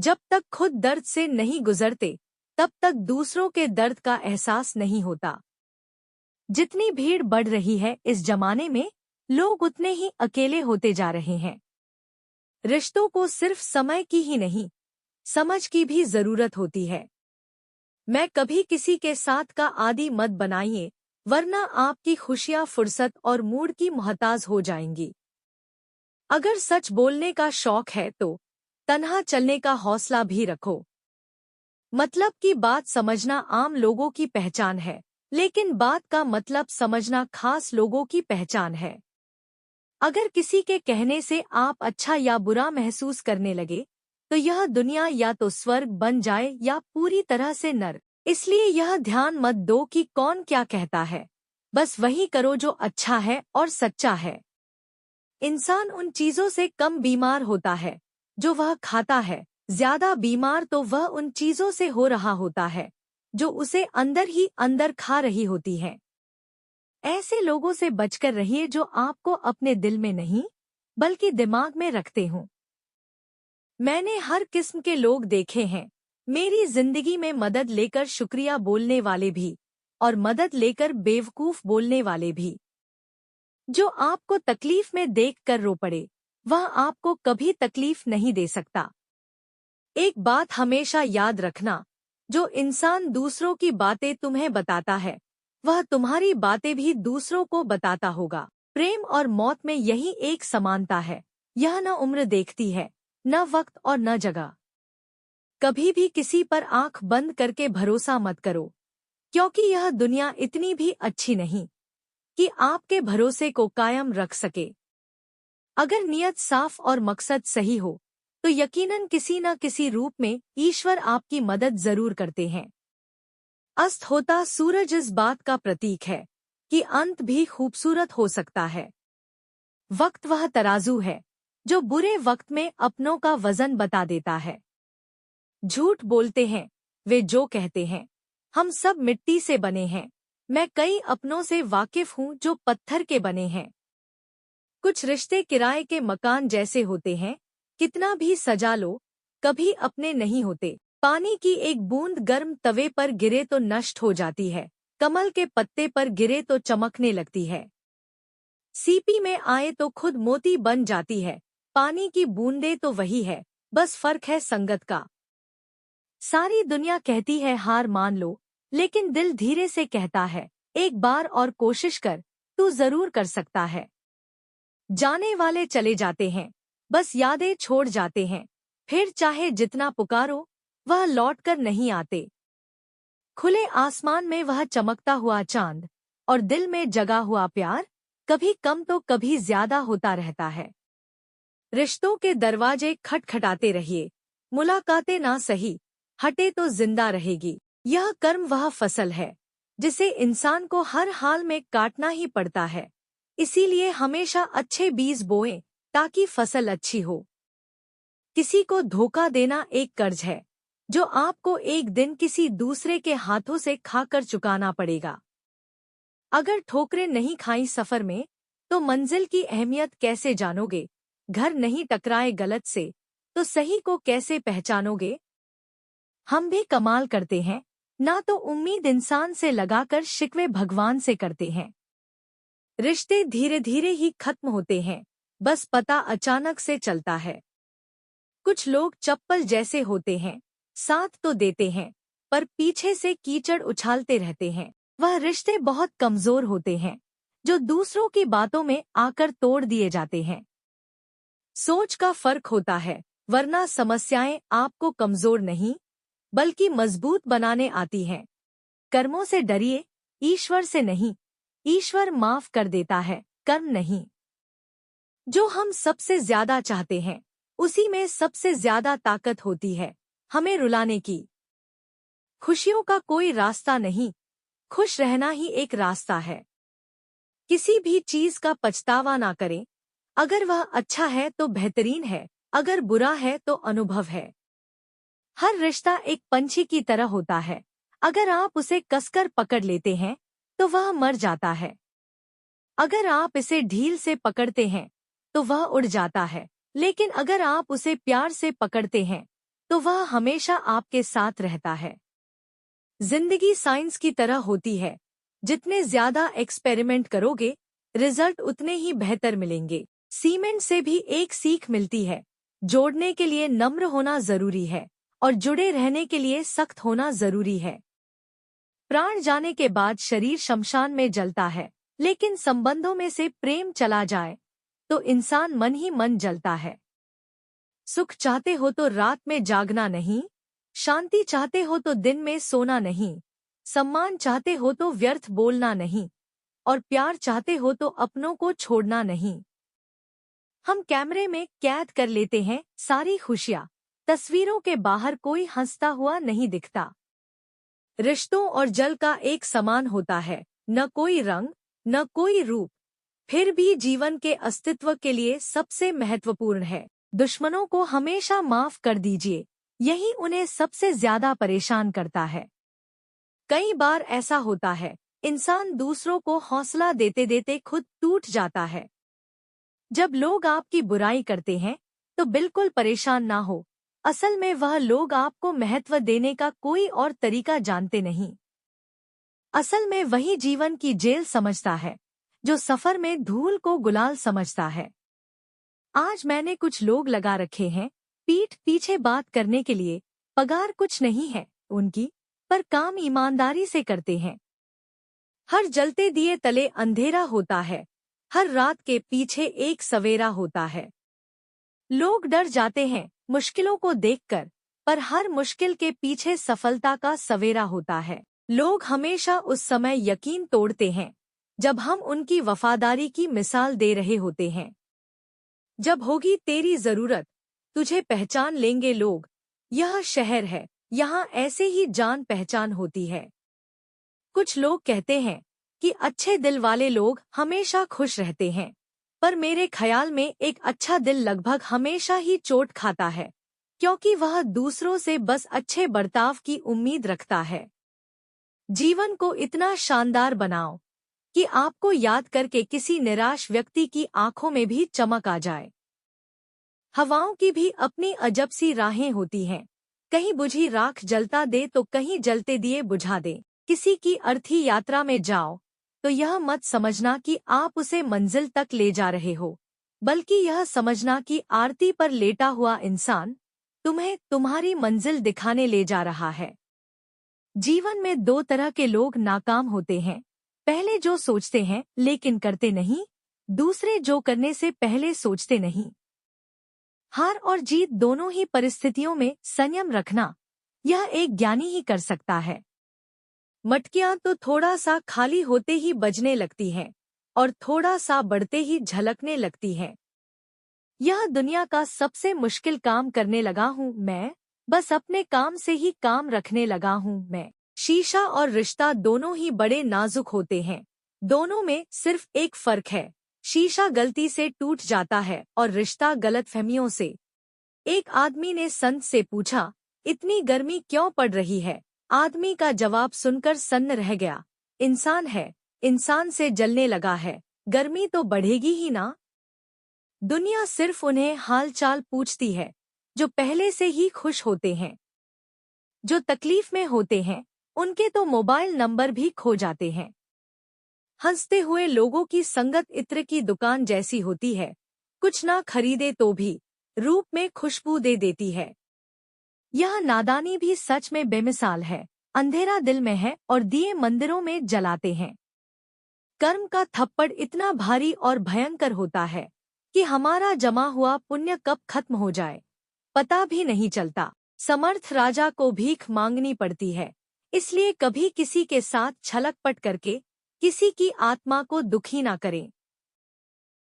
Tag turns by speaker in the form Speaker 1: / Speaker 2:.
Speaker 1: जब तक खुद दर्द से नहीं गुजरते तब तक दूसरों के दर्द का एहसास नहीं होता। जितनी भीड़ बढ़ रही है इस जमाने में, लोग उतने ही अकेले होते जा रहे हैं। रिश्तों को सिर्फ समय की ही नहीं, समझ की भी जरूरत होती है। मैं कभी किसी के साथ का आदी मत बनाइए, वरना आपकी खुशियां फुर्सत और मूड की मोहताज हो जाएंगी। अगर सच बोलने का शौक है तो तन्हा चलने का हौसला भी रखो। मतलब की बात समझना आम लोगों की पहचान है, लेकिन बात का मतलब समझना खास लोगों की पहचान है। अगर किसी के कहने से आप अच्छा या बुरा महसूस करने लगे, तो यह दुनिया या तो स्वर्ग बन जाए या पूरी तरह से नर्क। इसलिए यह ध्यान मत दो कि कौन क्या कहता है, बस वही करो जो अच्छा है और सच्चा है। इंसान उन चीजों से कम बीमार होता है जो वह खाता है, ज्यादा बीमार तो वह उन चीजों से हो रहा होता है जो उसे अंदर ही अंदर खा रही होती हैं। ऐसे लोगों से बचकर रहिए जो आपको अपने दिल में नहीं बल्कि दिमाग में रखते हों। मैंने हर किस्म के लोग देखे हैं, मेरी जिंदगी में मदद लेकर शुक्रिया बोलने वाले भी और मदद लेकर बेवकूफ बोलने वाले भी। जो आपको तकलीफ में देखकर रो पड़े, वह आपको कभी तकलीफ नहीं दे सकता। एक बात हमेशा याद रखना, जो इंसान दूसरों की बातें तुम्हें बताता है, वह तुम्हारी बातें भी दूसरों को बताता होगा। प्रेम और मौत में यही एक समानता है, यह न उम्र देखती है, न वक्त और न जगह। कभी भी किसी पर आंख बंद करके भरोसा मत करो, क्योंकि यह दुनिया इतनी भी अच्छी नहीं कि आपके भरोसे को कायम रख सके। अगर नियत साफ और मकसद सही हो, तो यकीनन किसी न किसी रूप में ईश्वर आपकी मदद जरूर करते हैं। अस्त होता सूरज इस बात का प्रतीक है कि अंत भी खूबसूरत हो सकता है। वक्त वह तराजू है जो बुरे वक्त में अपनों का वजन बता देता है। झूठ बोलते हैं वे जो कहते हैं, हम सब मिट्टी से बने हैं। मैं कई अपनों से वाकिफ हूँ जो पत्थर के बने हैं। कुछ रिश्ते किराए के मकान जैसे होते हैं, कितना भी सजा लो कभी अपने नहीं होते। पानी की एक बूंद गर्म तवे पर गिरे तो नष्ट हो जाती है, कमल के पत्ते पर गिरे तो चमकने लगती है। सीपी में आए तो खुद मोती बन जाती है, पानी की बूंदे तो वही है, बस फर्क है संगत का। सारी दुनिया कहती है हार मान लो, लेकिन दिल धीरे से कहता है एक बार और कोशिश कर, तू जरूर कर सकता है। जाने वाले चले जाते हैं, बस यादें छोड़ जाते हैं, फिर चाहे जितना पुकारो वह लौटकर नहीं आते। खुले आसमान में वह चमकता हुआ चांद और दिल में जगा हुआ प्यार कभी कम तो कभी ज्यादा होता रहता है। रिश्तों के दरवाजे खटखटाते रहिए, मुलाकातें ना सही हटे तो जिंदा रहेगी। यह कर्म वह फसल है जिसे इंसान को हर हाल में काटना ही पड़ता है, इसीलिए हमेशा अच्छे बीज बोएं ताकि फसल अच्छी हो। किसी को धोखा देना एक कर्ज है जो आपको एक दिन किसी दूसरे के हाथों से खाकर चुकाना पड़ेगा। अगर ठोकरें नहीं खाई सफर में, तो मंजिल की अहमियत कैसे जानोगे? घर नहीं टकराए गलत से, तो सही को कैसे पहचानोगे? हम भी कमाल करते हैं, ना तो उम्मीद इंसान से लगाकर शिकवे भगवान से करते हैं। रिश्ते धीरे धीरे ही खत्म होते हैं, बस पता अचानक से चलता है। कुछ लोग चप्पल जैसे होते हैं, साथ तो देते हैं पर पीछे से कीचड़ उछालते रहते हैं। वह रिश्ते बहुत कमजोर होते हैं जो दूसरों की बातों में आकर तोड़ दिए जाते हैं। सोच का फर्क होता है, वरना समस्याएं आपको कमजोर नहीं बल्कि मजबूत बनाने आती हैं। कर्मों से डरिए, ईश्वर से नहीं। ईश्वर माफ कर देता है, कर्म नहीं। जो हम सबसे ज्यादा चाहते हैं, उसी में सबसे ज्यादा ताकत होती है हमें रुलाने की। खुशियों का कोई रास्ता नहीं, खुश रहना ही एक रास्ता है। किसी भी चीज का पछतावा ना करें, अगर वह अच्छा है तो बेहतरीन है, अगर बुरा है तो अनुभव है। हर रिश्ता एक पंछी की तरह होता है, अगर आप उसे कसकर पकड़ लेते हैं तो वह मर जाता है। अगर आप इसे ढील से पकड़ते हैं तो वह उड़ जाता है, लेकिन अगर आप उसे प्यार से पकड़ते हैं तो वह हमेशा आपके साथ रहता है। जिंदगी साइंस की तरह होती है, जितने ज्यादा एक्सपेरिमेंट करोगे रिजल्ट उतने ही बेहतर मिलेंगे। सीमेंट से भी एक सीख मिलती है, जोड़ने के लिए नम्र होना जरूरी है और जुड़े रहने के लिए सख्त होना जरूरी है। प्राण जाने के बाद शरीर शमशान में जलता है, लेकिन संबंधों में से प्रेम चला जाए तो इंसान मन ही मन जलता है। सुख चाहते हो तो रात में जागना नहीं, शांति चाहते हो तो दिन में सोना नहीं, सम्मान चाहते हो तो व्यर्थ बोलना नहीं, और प्यार चाहते हो तो अपनों को छोड़ना नहीं। हम कैमरे में कैद कर लेते हैं सारी खुशियाँ, तस्वीरों के बाहर कोई हंसता हुआ नहीं दिखता। रिश्तों और जल का एक समान होता है, न कोई रंग न कोई रूप, फिर भी जीवन के अस्तित्व के लिए सबसे महत्वपूर्ण है। दुश्मनों को हमेशा माफ कर दीजिए, यही उन्हें सबसे ज्यादा परेशान करता है। कई बार ऐसा होता है, इंसान दूसरों को हौसला देते देते खुद टूट जाता है। जब लोग आपकी बुराई करते हैं तो बिल्कुल परेशान ना हो, असल में वह लोग आपको महत्व देने का कोई और तरीका जानते नहीं। असल में वही जीवन की जेल समझता है जो सफर में धूल को गुलाल समझता है। आज मैंने कुछ लोग लगा रखे हैं पीठ पीछे बात करने के लिए, पगार कुछ नहीं है उनकी, पर काम ईमानदारी से करते हैं। हर जलते दिए तले अंधेरा होता है, हर रात के पीछे एक सवेरा होता है। लोग डर जाते हैं मुश्किलों को देखकर, पर हर मुश्किल के पीछे सफलता का सवेरा होता है। लोग हमेशा उस समय यकीन तोड़ते हैं जब हम उनकी वफादारी की मिसाल दे रहे होते हैं। जब होगी तेरी जरूरत तुझे पहचान लेंगे लोग, यह शहर है, यहाँ ऐसे ही जान पहचान होती है। कुछ लोग कहते हैं कि अच्छे दिल वाले लोग हमेशा खुश रहते हैं, पर मेरे ख्याल में एक अच्छा दिल लगभग हमेशा ही चोट खाता है, क्योंकि वह दूसरों से बस अच्छे बर्ताव की उम्मीद रखता है। जीवन को इतना शानदार बनाओ कि आपको याद करके किसी निराश व्यक्ति की आंखों में भी चमक आ जाए। हवाओं की भी अपनी अजब सी राहें होती हैं, कहीं बुझी राख जलता दे तो कहीं जलते दिए बुझा दे। किसी की अर्थी यात्रा में जाओ तो यह मत समझना कि आप उसे मंजिल तक ले जा रहे हो, बल्कि यह समझना कि आरती पर लेटा हुआ इंसान तुम्हें तुम्हारी मंजिल दिखाने ले जा रहा है। जीवन में दो तरह के लोग नाकाम होते हैं, पहले जो सोचते हैं लेकिन करते नहीं, दूसरे जो करने से पहले सोचते नहीं। हार और जीत दोनों ही परिस्थितियों में संयम रखना, यह एक ज्ञानी ही कर सकता है। मटकियां तो थोड़ा सा खाली होते ही बजने लगती हैं और थोड़ा सा बढ़ते ही झलकने लगती हैं। यह दुनिया का सबसे मुश्किल काम करने लगा हूँ मैं, बस अपने काम से ही काम रखने लगा हूँ मैं। शीशा और रिश्ता दोनों ही बड़े नाजुक होते हैं, दोनों में सिर्फ एक फर्क है, शीशा गलती से टूट जाता है और रिश्ता गलतफहमियों से। एक आदमी ने संत से पूछा, इतनी गर्मी क्यों पड़ रही है? आदमी का जवाब सुनकर सन्न रह गया, इंसान है, इंसान से जलने लगा है, गर्मी तो बढ़ेगी ही ना। दुनिया सिर्फ उन्हें हालचाल पूछती है जो पहले से ही खुश होते हैं। जो तकलीफ में होते हैं उनके तो मोबाइल नंबर भी खो जाते हैं। हंसते हुए लोगों की संगत इत्र की दुकान जैसी होती है, कुछ ना खरीदे तो भी रूप में खुशबू दे देती है। यह नादानी भी सच में बेमिसाल है, अंधेरा दिल में है और दिए मंदिरों में जलाते हैं। कर्म का थप्पड़ इतना भारी और भयंकर होता है कि हमारा जमा हुआ पुण्य कब खत्म हो जाए पता भी नहीं चलता। समर्थ राजा को भीख मांगनी पड़ती है, इसलिए कभी किसी के साथ छलकपट करके किसी की आत्मा को दुखी ना करें।